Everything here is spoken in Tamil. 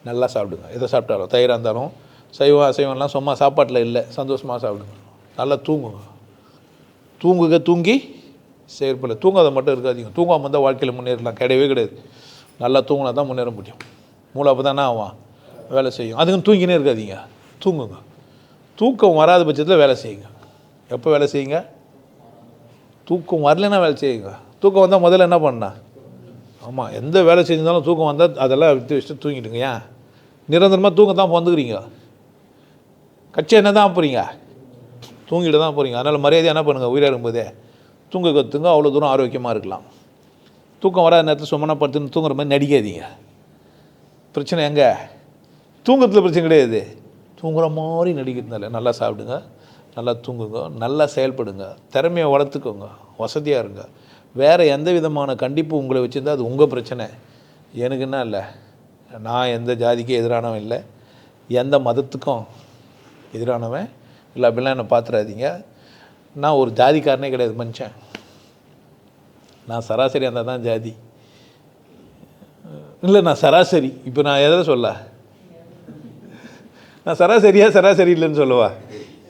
நல்லா சாப்பிடுங்க. எதை சாப்பிட்டாலும் தயிராக இருந்தாலும் சைவம் அசைவம்லாம் சும்மா சாப்பாட்டில் இல்லை, சந்தோஷமாக சாப்பிடுங்க. நல்லா தூங்குங்க. தூங்கி செயற்பட. தூங்காத மட்டும் இருக்காதீங்க. தூங்காமல் இருந்தால் வாழ்க்கையில் முன்னேறலாம் கிடையவே கிடையாது. நல்லா தூங்கினா தான் முன்னேற முடியும். மூளை அப்போ தானே ஆகும், வேலை செய்யும். அதுக்குன்னு தூங்கினே இருக்காதீங்க, தூங்குங்க. தூக்கம் வராத பட்சத்தில் வேலை செய்யுங்க. எப்போ வேலை செய்யுங்க? தூக்கம் வரலைன்னா வேலை செய்யுங்க. தூக்கம் வந்தால் முதல்ல என்ன பண்ணா? ஆமாம், எந்த வேலை செஞ்சாலும் தூக்கம் வந்தால் அதெல்லாம் விட்டு வச்சுட்டு தூங்கிட்டுங்க. ஏன் நிரந்தரமாக தூங்க தான் வந்துக்கிறீங்க? கட்சி என்ன தான் போகிறீங்க? தூங்கிட்டு தான் போகிறீங்க. அதனால் மரியாதை என்ன பண்ணுங்கள், உயிராக இருக்கும்போதே தூங்க கற்றுங்க. அவ்வளோ தூரம் ஆரோக்கியமாக இருக்கலாம். தூக்கம் வராத நேரத்தில் சும்மா படுத்துன்னு தூங்குற மாதிரி நடிக்காதீங்க. பிரச்சனை எங்கே? தூங்கத்தில் பிரச்சனை கிடையாது, தூங்குற மாதிரி நடிக்கிறதுனால. நல்லா சாப்பிடுங்க, நல்லா தூங்குங்க, நல்லா செயல்படுங்க, திறமையை வளர்த்துக்கோங்க, வசதியாக இருங்க. வேறு எந்த விதமான கண்டிப்பு உங்களை வச்சுருந்தா அது உங்கள் பிரச்சனை. எனக்கு என்ன இல்லை, நான் எந்த ஜாதிக்கும் எதிரானவன் இல்லை, எந்த மதத்துக்கும் எதிரானவன் இல்லை. அப்படிலாம் என்னை பார்த்துடாதீங்க. நான் ஒரு ஜாதிக்காரனே கிடையாது மனுஷன். நான் சராசரியாக இருந்தால் தான் ஜாதி இல்லை. நான் சராசரி. இப்போ நான் எதில் சொல்ல? நான் சராசரி இல்லைன்னு சொல்லுவா?